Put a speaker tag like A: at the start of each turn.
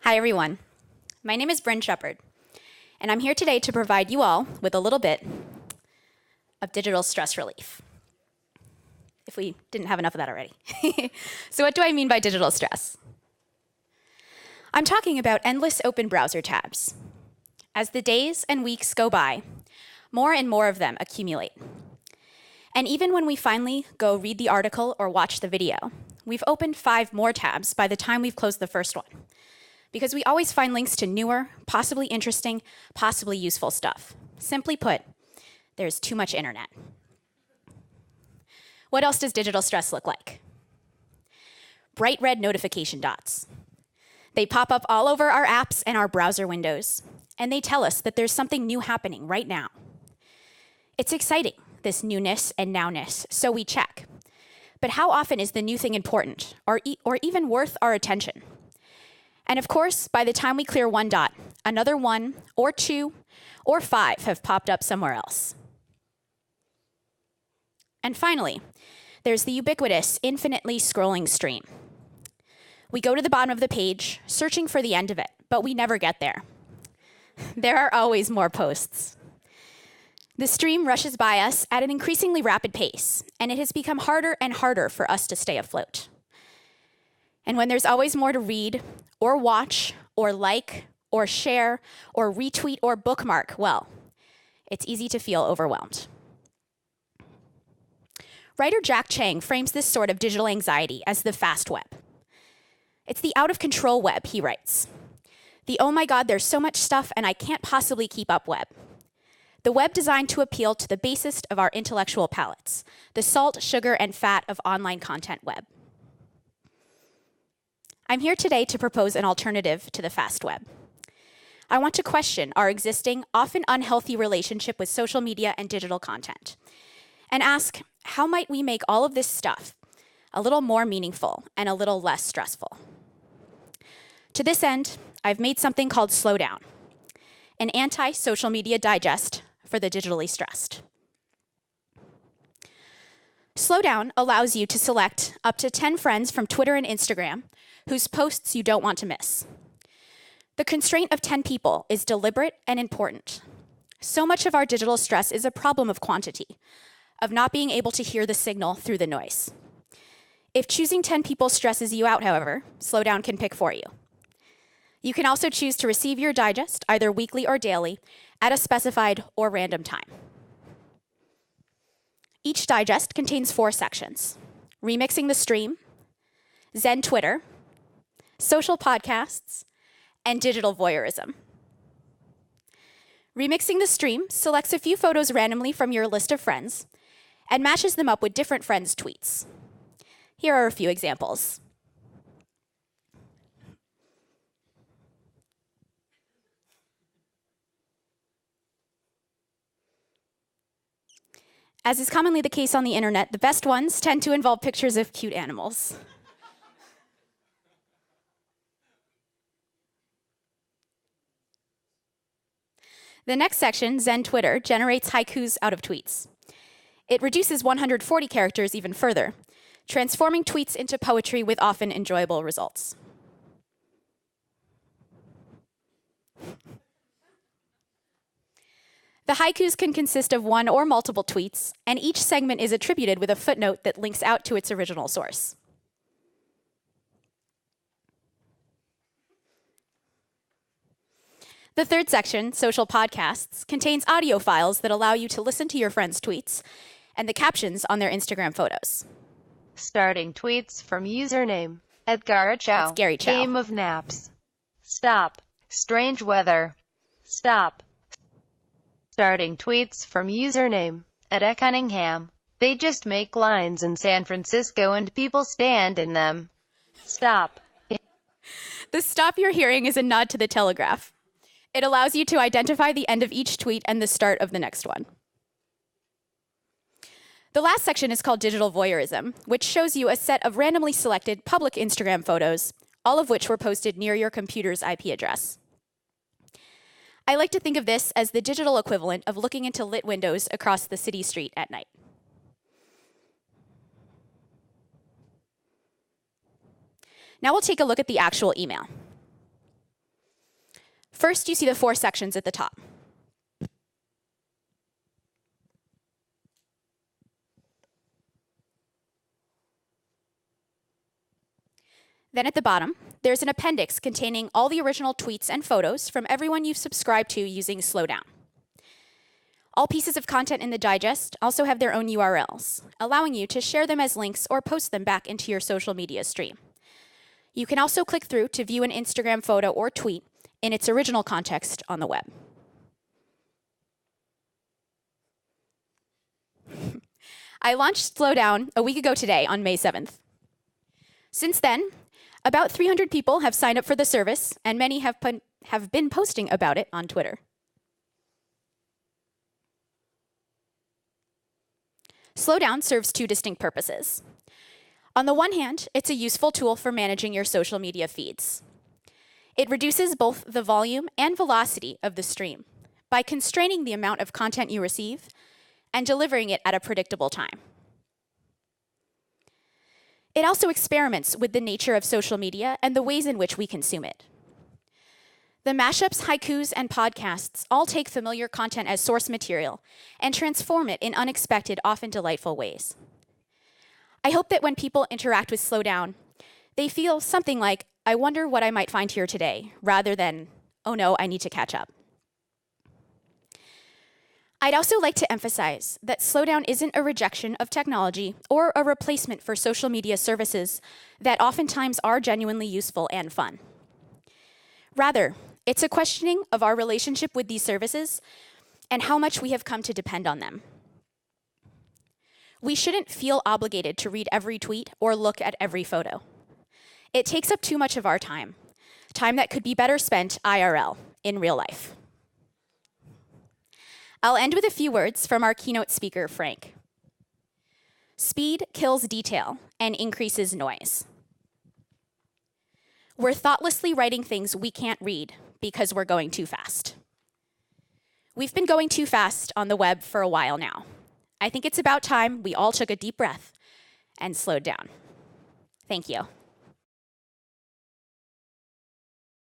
A: Hi, everyone. My name is Brynn, and I'm here today to provide you all with a little bit of digital stress relief, if we didn't have enough of that already. So what do I mean by digital stress? I'm talking about endless open browser tabs. As the days and weeks go by, more and more of them accumulate. And even when we finally go read the article or watch the video, we've opened 5 more tabs by the time we've closed the first one, because we always find links to newer, possibly interesting, possibly useful stuff. Simply put, there's too much internet. What else does digital stress look like? Bright red notification dots. They pop up all over our apps and our browser windows, and they tell us that there's something new happening right now. It's exciting, this newness and nowness, so we check. But how often is the new thing important, or even worth our attention? And of course, by the time we clear one dot, another 1 or 2 or 5 have popped up somewhere else. And finally, there's the ubiquitous, infinitely scrolling stream. We go to the bottom of the page, searching for the end of it, but we never get there. There are always more posts. The stream rushes by us at an increasingly rapid pace, and it has become harder and harder for us to stay afloat. And when there's always more to read, or watch, or like, or share, or retweet, or bookmark, well, it's easy to feel overwhelmed. Writer Jack Chang frames this sort of digital anxiety as the fast web. It's the out-of-control web, he writes. The oh my god, there's so much stuff and I can't possibly keep up web. The web designed to appeal to the basest of our intellectual palates, the salt, sugar, and fat of online content web. I'm here today to propose an alternative to the fast web. I want to question our existing, often unhealthy relationship with social media and digital content, and ask, how might we make all of this stuff a little more meaningful and a little less stressful? To this end, I've made something called Slow Down, an anti-social media digest for the digitally stressed. Slow Down allows you to select up to 10 friends from Twitter and Instagram whose posts you don't want to miss. The constraint of 10 people is deliberate and important. So much of our digital stress is a problem of quantity, of not being able to hear the signal through the noise. If choosing 10 people stresses you out, however, Slow Down can pick for you. You can also choose to receive your digest, either weekly or daily, at a specified or random time. Each digest contains 4 sections: remixing the stream, Zen Twitter, social podcasts, and digital voyeurism. Remixing the stream selects a few photos randomly from your list of friends and matches them up with different friends' tweets. Here are a few examples. As is commonly the case on the internet, the best ones tend to involve pictures of cute animals. The next section, Zen Twitter, generates haikus out of tweets. It reduces 140 characters even further, transforming tweets into poetry with often enjoyable results. The haikus can consist of 1 or multiple tweets, and each segment is attributed with a footnote that links out to its original source. The third section, social podcasts, contains audio files that allow you to listen to your friends' tweets and the captions on their Instagram photos.
B: Starting tweets from username Edgar Chow.
A: That's Gary Chow.
B: Game of naps. Stop. Strange weather. Stop. Starting tweets from username Ed Cunningham. They just make lines in San Francisco and people stand in them. Stop.
A: The stop you're hearing is a nod to the Telegraph. It allows you to identify the end of each tweet and the start of the next one. The last section is called Digital Voyeurism, which shows you a set of randomly selected public Instagram photos, all of which were posted near your computer's IP address. I like to think of this as the digital equivalent of looking into lit windows across the city street at night. Now we'll take a look at the actual email. First, you see the 4 sections at the top. Then at the bottom, there's an appendix containing all the original tweets and photos from everyone you've subscribed to using Slowdown. All pieces of content in the digest also have their own URLs, allowing you to share them as links or post them back into your social media stream. You can also click through to view an Instagram photo or tweet in its original context on the web. I launched Slowdown a week ago today on May 7th. Since then, about 300 people have signed up for the service, and many have been posting about it on Twitter. Slowdown serves 2 distinct purposes. On the one hand, it's a useful tool for managing your social media feeds. It reduces both the volume and velocity of the stream by constraining the amount of content you receive and delivering it at a predictable time. It also experiments with the nature of social media and the ways in which we consume it. The mashups, haikus, and podcasts all take familiar content as source material and transform it in unexpected, often delightful ways. I hope that when people interact with Slowdown, they feel something like, I wonder what I might find here today, rather than, oh no, I need to catch up. I'd also like to emphasize that Slowdown isn't a rejection of technology or a replacement for social media services that oftentimes are genuinely useful and fun. Rather, it's a questioning of our relationship with these services and how much we have come to depend on them. We shouldn't feel obligated to read every tweet or look at every photo. It takes up too much of our time that could be better spent IRL, in real life. I'll end with a few words from our keynote speaker, Frank. Speed kills detail and increases noise. We're thoughtlessly writing things we can't read because we're going too fast. We've been going too fast on the web for a while now. I think it's about time we all took a deep breath and slowed down. Thank you.